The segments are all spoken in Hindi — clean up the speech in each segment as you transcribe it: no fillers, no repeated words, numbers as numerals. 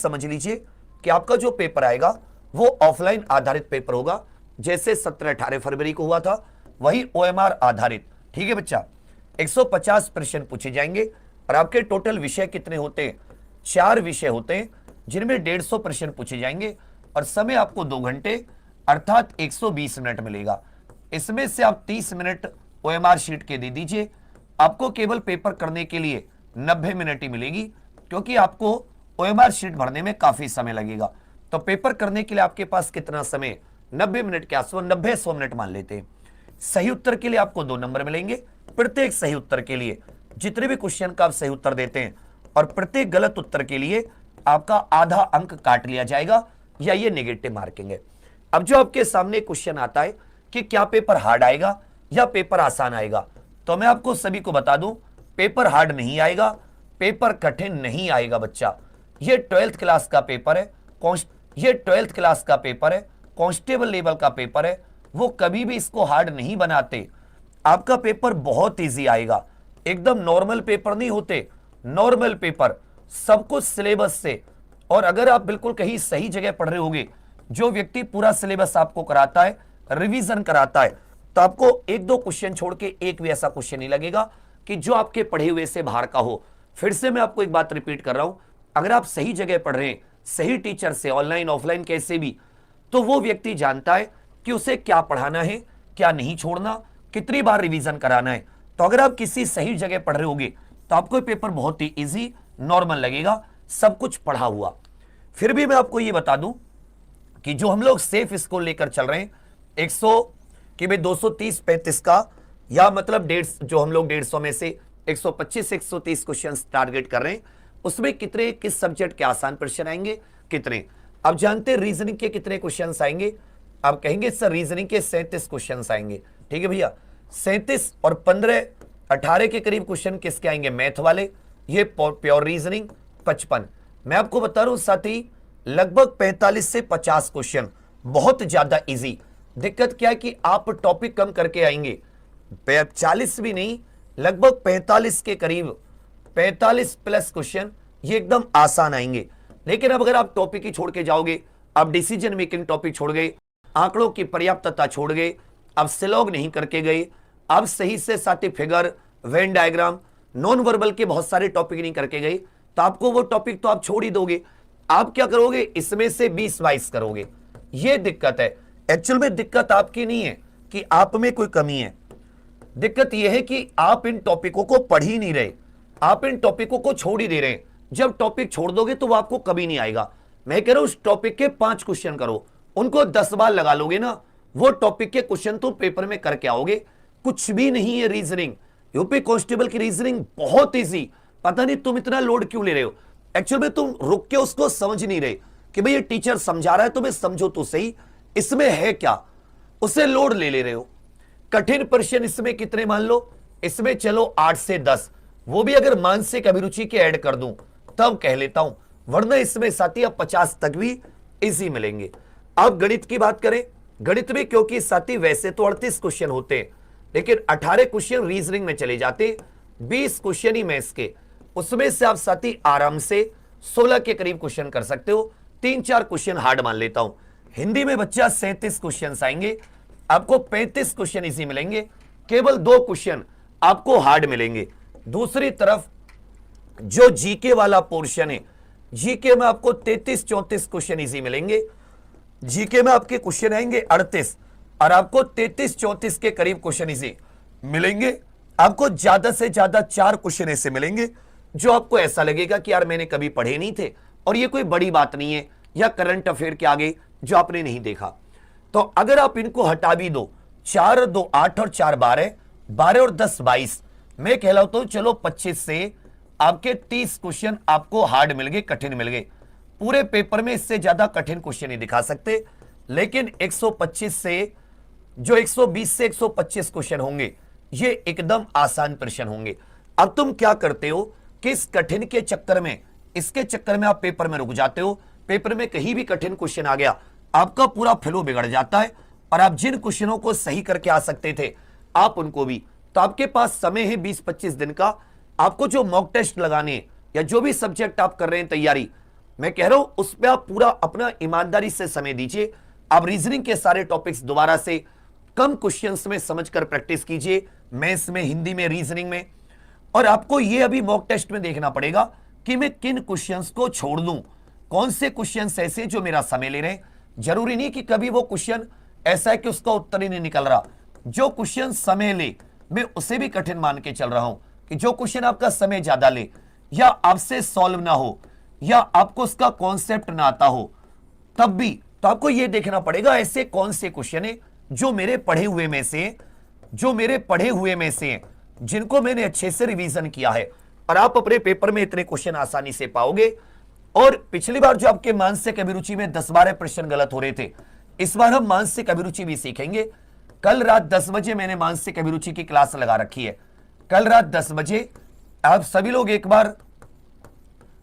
समझ लीजिए कि आपका जो पेपर आएगा वो ऑफलाइन आधारित पेपर होगा, जैसे 17-18 फरवरी को हुआ था, वही ओएमआर आधारित। ठीक है बच्चा, 150 प्रश्न पूछे जाएंगे और आपके टोटल विषय कितने होते हैं? 4 विषय होते हैं, जिनमें 150 प्रश्न पूछे जाएंगे और समय आपको 2 घंटे अर्थात 120 मिनट मिलेगा। इसमें से आप 30 मिनट ओएमआर शीट के दे दीजिए, आपको केवल पेपर करने के लिए 90 मिनट ही मिलेगी, क्योंकि आपको ओएमआर शीट भरने में काफी समय लगेगा। तो पेपर करने के लिए आपके पास कितना समय? 90 मिनट के आसपास, 90-100 मिनट मान लेते हैं। सही उत्तर के लिए आपको 2 नंबर मिलेंगे, प्रत्येक सही उत्तर के लिए। जितने भी क्वेश्चन का आप सही उत्तर देते हैं और प्रत्येक गलत उत्तर के लिए आपका आधा अंक काट लिया जाएगा, या ये नेगेटिव मार्किंग है। अब जो आपके सामने क्वेश्चन आता है कि क्या पेपर हार्ड आएगा या पेपर आसान आएगा, तो मैं आपको सभी को बता दूं, पेपर हार्ड नहीं आएगा, पेपर कठिन नहीं आएगा बच्चा। ये 12th क्लास का पेपर है, ये 12th क्लास का पेपर है, कांस्टेबल लेवल का पेपर है, वो कभी भी इसको हार्ड नहीं बनाते। आपका पेपर बहुत इजी आएगा, एकदम नॉर्मल पेपर नहीं होते, नॉर्मल पेपर, सब कुछ सिलेबस से। और अगर आप बिल्कुल कहीं सही जगह पढ़ रहे होगे, जो व्यक्ति पूरा सिलेबस आपको कराता है, रिवीजन कराता है, तो आपको 1-2 क्वेश्चन छोड़ के एक भी ऐसा क्वेश्चन नहीं लगेगा कि जो आपके पढ़े हुए से बाहर का हो। फिर से मैं आपको एक बात रिपीट कर रहा हूं, अगर आप सही जगह पढ़ रहे हैं, सही टीचर से, ऑनलाइन ऑफलाइन कैसे भी, तो वो व्यक्ति जानता है कि उसे क्या पढ़ाना है, क्या नहीं छोड़ना, कितनी बार रिवीजन कराना है। तो अगर आप किसी सही जगह पढ़ रहे होगे तो आपको पेपर बहुत ही इजी नॉर्मल लगेगा, सब कुछ पढ़ा हुआ। फिर भी मैं आपको ये बता दूं कि जो हम लोग सेफ स्कोर लेकर चल रहे हैं, 100 कि भाई 230-35 का, या मतलब 150, जो हम लोग 150 में से 125-130 क्वेश्चन टारगेट कर रहे हैं, उसमें कितने, किस सब्जेक्ट के आसान प्रश्न आएंगे, कितने। आप जानते हैं रीजनिंग के कितने क्वेश्चन आएंगे? आप कहेंगे सर रीजनिंग के 37 क्वेश्चन आएंगे। ठीक है भैया, 37 और 15-18 के करीब क्वेश्चन किसके आएंगे? मैथ वाले, ये प्योर रीजनिंग 55। मैं आपको बता रहा हूं साथी, लगभग 45 से 50 क्वेश्चन, बहुत ज्यादा इजी। दिक्कत क्या है कि आप टॉपिक कम करके आएंगे, 40 भी नहीं, लगभग 45 के करीब, 45 प्लस क्वेश्चन ये एकदम आसान आएंगे। लेकिन अब अगर आप टॉपिक ही छोड़ के जाओगे, आप डिसीजन मेकिंग टॉपिक छोड़ गए, आंकड़ों की पर्याप्तता छोड़ गए, आप सिलॉग नहीं करके गए, आप सही से साथी figure, Venn diagram, non verbal के बहुत सारे टॉपिक नहीं करके गए, तो आपको वो टॉपिक तो आप छोड़ ही दोगे। आप क्या करोगे? इसमें से 20-22 करोगे। ये दिक्कत है। एक्चुअल में दिक्कत आपकी नहीं है कि आप में कोई कमी है, दिक्कत यह है कि आप इन टॉपिकों को पढ़ ही नहीं रहे, आप इन टॉपिकों को छोड़ ही दे रहे हैं। जब टॉपिक छोड़ दोगे तो वो आपको कभी नहीं आएगा। मैं कह रहा हूं उस टॉपिक के 5 क्वेश्चन करो, उनको 10 बार लगा लोगे ना, वो टॉपिक के क्वेश्चन तुम पेपर में करके आओगे। कुछ भी नहीं है रीजनिंग, यूपी कांस्टेबल की रीजनिंग बहुत इजी। पता नहीं तुम इतना लोड क्यों ले रहे हो। एक्चुअल में तुम रुक के उसको समझ नहीं रहे कि भाई ये टीचर समझा रहा है, तुम्हें समझो तो सही, इसमें है क्या, उसे लोड ले रहे हो। कठिन प्रश्न इसमें कितने मान लो? इसमें चलो 8 से 10, वो भी अगर मानसिक अभिरुचि के ऐड कर दूं तब कह लेता हूं, वरना इसमें साथी अब 50 तक भी इजी मिलेंगे। अब गणित की बात करें, गणित में क्योंकि साथी वैसे तो 38 क्वेश्चन होते हैं, लेकिन 18 क्वेश्चन रीजनिंग में चले जाते, 20 क्वेश्चन ही मैथ्स के, उसमें से आप साथी आराम से 16 के करीब क्वेश्चन कर सकते हो। 3-4 क्वेश्चन हार्ड मान लेता हूं। हिंदी में बच्चा 37 क्वेश्चन आएंगे, आपको 35 क्वेश्चन इजी मिलेंगे, केवल 2 क्वेश्चन आपको हार्ड मिलेंगे। दूसरी तरफ जो जीके वाला पोर्शन है, जीके में आपको 33-34 क्वेश्चन इजी मिलेंगे। जीके में आपके क्वेश्चन आएंगे 38 और आपको 33-34 के करीब क्वेश्चन इजी मिलेंगे। आपको ज्यादा से ज्यादा 4 क्वेश्चन ऐसे मिलेंगे जो आपको ऐसा लगेगा कि यार मैंने कभी पढ़े नहीं थे और ये कोई बड़ी बात नहीं है, या करंट अफेयर के आगे जो आपने नहीं देखा। तो अगर आप इनको हटा भी दो, 4 और 2 8 और 4 12, 12 और 10 22, मैं कहलाता हूं चलो 25 से आपके 30 क्वेश्चन आपको हार्ड मिल गए, कठिन मिल गए। पूरे पेपर में इससे ज्यादा कठिन क्वेश्चन नहीं दिखा सकते, लेकिन 125 से जो 120 से 125 क्वेश्चन होंगे ये एकदम आसान प्रश्न होंगे। अब तुम क्या करते हो कि इस कठिन के चक्कर में, इसके चक्कर में आप पेपर में रुक जाते हो। पेपर में कहीं भी कठिन क्वेश्चन आ गया, आपका पूरा फ्लो बिगड़ जाता है और आप जिन क्वेश्चनों को सही करके आ सकते थे आप उनको भी, तो आपके पास समय है 20-25 दिन का। आपको जो मॉक टेस्ट लगाने या जो भी सब्जेक्ट आप कर रहे हैं तैयारी, मैं कह रहा हूं उस पर आप पूरा अपना ईमानदारी से समय दीजिए। आप रीजनिंग के सारे टॉपिक्स दोबारा से कम क्वेश्चंस में समझकर प्रैक्टिस कीजिए, मैथ्स में, हिंदी में, रीजनिंग में। और आपको यह अभी मॉक टेस्ट में देखना पड़ेगा कि मैं किन क्वेश्चंस को छोड़ दूं, कौन से क्वेश्चंस ऐसे जो मेरा समय ले रहे हैं। जरूरी नहीं कि कभी वो क्वेश्चन ऐसा है कि उसका उत्तर ही नहीं निकल रहा। जो क्वेश्चन समय ले मैं उसे भी कठिन मान के चल रहा हूं कि जो क्वेश्चन आपका समय ज्यादा ले या आपसे सॉल्व ना हो या आपको उसका कॉन्सेप्ट ना आता हो, तब भी तो आपको यह देखना पड़ेगा ऐसे कौन से क्वेश्चन है जो मेरे पढ़े हुए में से हैं, जिनको मैंने अच्छे से रिवीजन किया है। और आप अपने पेपर में इतने क्वेश्चन आसानी से पाओगे। और पिछली बार जो आपके मानसिक अभिरुचि में 10-12 प्रश्न गलत हो रहे थे, इस बार हम मानसिक अभिरुचि भी सीखेंगे। कल रात 10 बजे मैंने मानसिक अभिरुचि की क्लास लगा रखी है। कल रात 10 बजे आप सभी लोग एक बार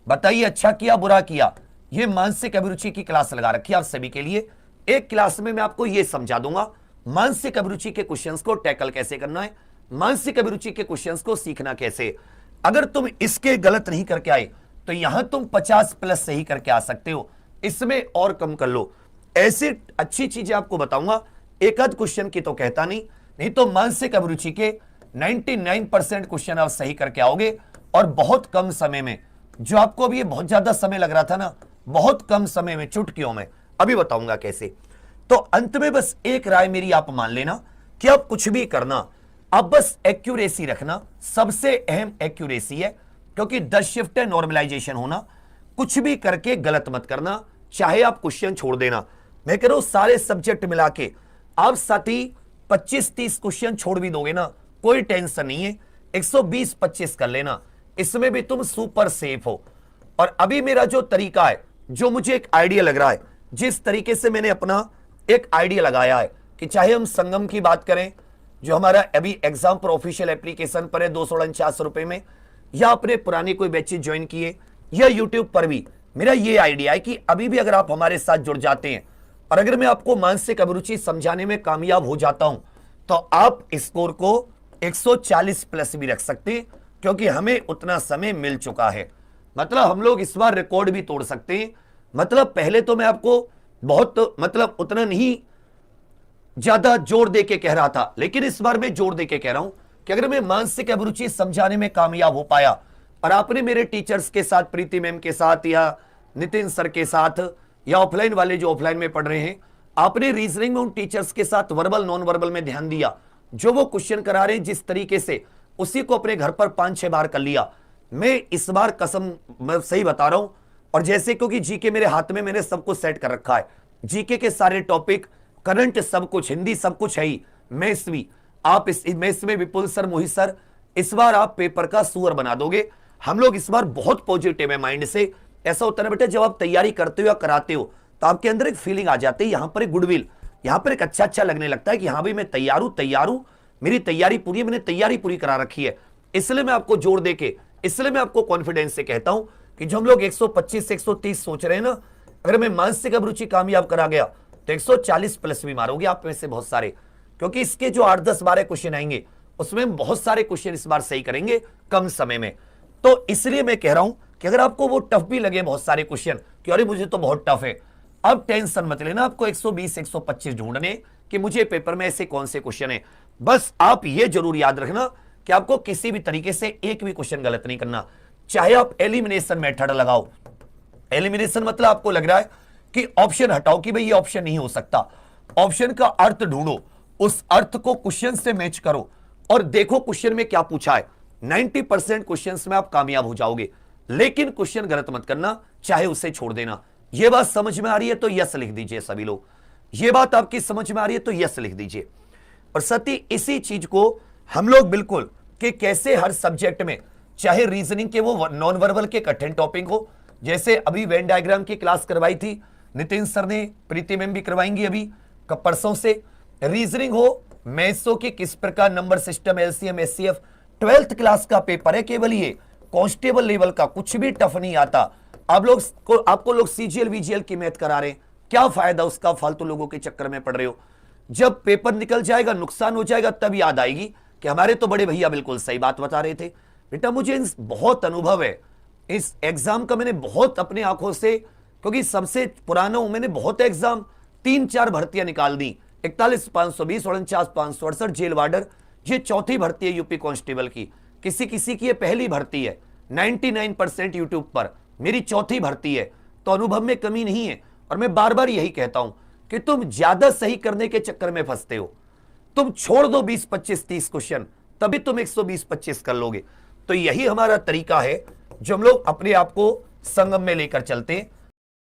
बताइए, अच्छा किया बुरा किया। यह मानसिक अभिरुचि की क्लास लगा रखी है आप सभी के लिए। एक क्लास में मैं आपको यह समझा दूंगा मानसिक अभिरुचि के क्वेश्चंस को टैकल कैसे करना है, मानसिक अभिरुचि के क्वेश्चंस को सीखना कैसे। अगर तुम इसके गलत नहीं करके आए तो यहां तुम 50+ सही करके आ सकते हो, इसमें और कम कर लो। ऐसी अच्छी चीजें आपको बताऊंगा, एक आध क्वेश्चन की तो कहता नहीं तो मानसिक अभिरुचि के 99% क्वेश्चन आप सही करके आओगे और बहुत कम समय में। जो आपको अभी बहुत ज्यादा समय लग रहा था ना, बहुत कम समय में, चुटकियों में, अभी बताऊंगा कैसे। तो अंत में बस एक राय मेरी आप मान लेना कि आप कुछ भी करना, अब बस एक्यूरेसी रखना। सबसे अहम एक्यूरेसी है, क्योंकि 10 शिफ्ट है नॉर्मलाइजेशन होना। कुछ भी करके गलत मत करना, चाहे आप क्वेश्चन छोड़ देना। मैं कह रहा हूं सारे सब्जेक्ट मिला के आप साथी 25-30 क्वेश्चन छोड़ भी दोगे ना, कोई टेंशन नहीं है। 120-25 कर लेना, इसमें भी तुम सुपर सेफ हो। और अभी मेरा जो तरीका है, जो मुझे एक आइडिया लग रहा है, जिस तरीके से मैंने अपना एक आइडिया लगाया है कि चाहे हम संगम की बात करें जो हमारा अभी एग्जाम पर ऑफिशियल एप्लीकेशन पर है 249 रुपए में, या अपने पुराने कोई बैचेज ज्वाइन किए, या यूट्यूब पर भी मेरा ये आइडिया है कि अभी भी अगर आप हमारे साथ जुड़ जाते हैं और अगर मैं आपको मानसिक अभिरुचि समझाने में कामयाब हो जाता हूं तो आप स्कोर को 140+ भी रख सकते हैं, क्योंकि हमें उतना समय मिल चुका है। मतलब हम लोग इस बार रिकॉर्ड भी तोड़ सकते हैं। मतलब पहले तो मैं आपको बहुत उतना नहीं ज्यादा जोर दे के कह रहा था, लेकिन इस बार मैं जोर दे के कह रहा हूं कि अगर मैं मानसिक अभिरुचि समझाने में कामयाब हो पाया और आपने मेरे टीचर्स के साथ, प्रीति मैम के साथ या नितिन सर के साथ, या ऑफलाइन वाले जो ऑफलाइन में पढ़ रहे हैं, आपने रीजनिंग में उन टीचर्स के साथ वर्बल नॉन वर्बल में ध्यान दिया, जो वो क्वेश्चन करा रहे हैं जिस तरीके से, उसी को अपने घर पर 5-6 बार कर लिया। मैं इस बार कसम, मैं सही बता रहा हूं। और जैसे क्योंकि जीके मेरे हाथ में, मैंने सब कुछ सेट कर रखा है, जीके के सारे टॉपिक, करंट सब कुछ, हिंदी सब कुछ है ही, मैथ्स भी। आप इस मैथ्स में विपुल सर, मोहित सर, इस बार आप पेपर का सुअर बना दोगे। हम लोग इस बार बहुत पॉजिटिव है माइंड से। ऐसा होता है ना बेटा, जब आप तैयारी करते हो या कराते हो तो आपके अंदर एक फीलिंग आ जाती है, यहां पर एक गुडविल, यहां पर एक अच्छा लगने लगता है कि हाँ भाई मैं तैयार हूं, मेरी तैयारी पूरी है, मैंने तैयारी पूरी करा रखी है। इसलिए मैं आपको जोर देके, इसलिए मैं आपको कॉन्फिडेंस से कहता हूं कि जो हम लोग 125-130 सोच रहे हैं ना, अगर मैं मानसिक अभिरुचि कामयाब करा गया तो 140+ भी मारोगे आप में से बहुत सारे, क्योंकि इसके जो 8-10-12 क्वेश्चन आएंगे उसमें बहुत सारे क्वेश्चन इस बार सही करेंगे कम समय में। तो इसलिए मैं कह रहा हूं कि अगर आपको वो टफ भी लगे बहुत सारे क्वेश्चन कि अरे मुझे तो बहुत टफ है, अब टेंशन मत लेना आपको 120-125 ढूंढने कि मुझे पेपर में ऐसे कौन से क्वेश्चन है। बस आप ये जरूर याद रखना कि आपको किसी भी तरीके से एक भी क्वेश्चन गलत नहीं करना। चाहे आप एलिमिनेशन मेथड लगाओ, एलिमिनेशन मतलब आपको लग रहा है कि ऑप्शन हटाओ कि भाई ये ऑप्शन नहीं हो सकता, ऑप्शन का अर्थ ढूंढो, उस अर्थ को क्वेश्चन से मैच करो और देखो क्वेश्चन में क्या पूछा है। 90% क्वेश्चंस में आप कामयाब हो जाओगे, लेकिन क्वेश्चन गलत मत करना, चाहे उसे छोड़ देना। यह बात समझ में आ रही है तो यस लिख दीजिए सभी लोग। यह बात आपकी समझ में आ रही है तो यस लिख दीजिए। और सती इसी चीज को हम लोग बिल्कुल कि कैसे हर सब्जेक्ट में, चाहे रीजनिंग के वो नॉन वर्बल के कठिन टॉपिक हो, जैसे अभी वेन डायग्राम की क्लास करवाई थी नितिन सर ने, प्रीति मैम भी करवाएंगी अभी परसों से। रीजनिंग हो, मैथ्स की किस प्रकार number system, LCM, HCF, 12th class का पेपर है केवल ये, कांस्टेबल लेवल का, कुछ भी टफ नहीं आता। आपको लोग सीजीएल वीजीएल की मैथ करा रहे हैं, क्या फायदा उसका, फालतू लोगों के चक्कर में पड़ रहे हो। जब पेपर निकल जाएगा, नुकसान हो जाएगा, तब याद आएगी कि हमारे तो बड़े भैया बिल्कुल सही बात बता रहे थे। बेटा मुझे बहुत अनुभव है इस एग्जाम का मैंने बहुत अपने आंखों से, क्योंकि सबसे पुराना हूं, मैंने बहुत एग्जाम 3-4 भर्तियां निकाल दी। 41,520, 49,568 जेल वार्डर, ये चौथी भर्ती है यूपी कांस्टेबल की। किसी किसी की ये पहली भर्ती है। 99% यूट्यूब पर मेरी चौथी भर्ती है, तो अनुभव में कमी नहीं है। और मैं बार बार यही कहता हूं कि तुम ज्यादा सही करने के चक्कर में फंसते हो। तुम छोड़ दो 20, 25, 30 क्वेश्चन, तभी तुम 120, 25 कर लोगे। तो यही हमारा तरीका है जो हम लोग अपने आप को संगम में लेकर चलते हैं।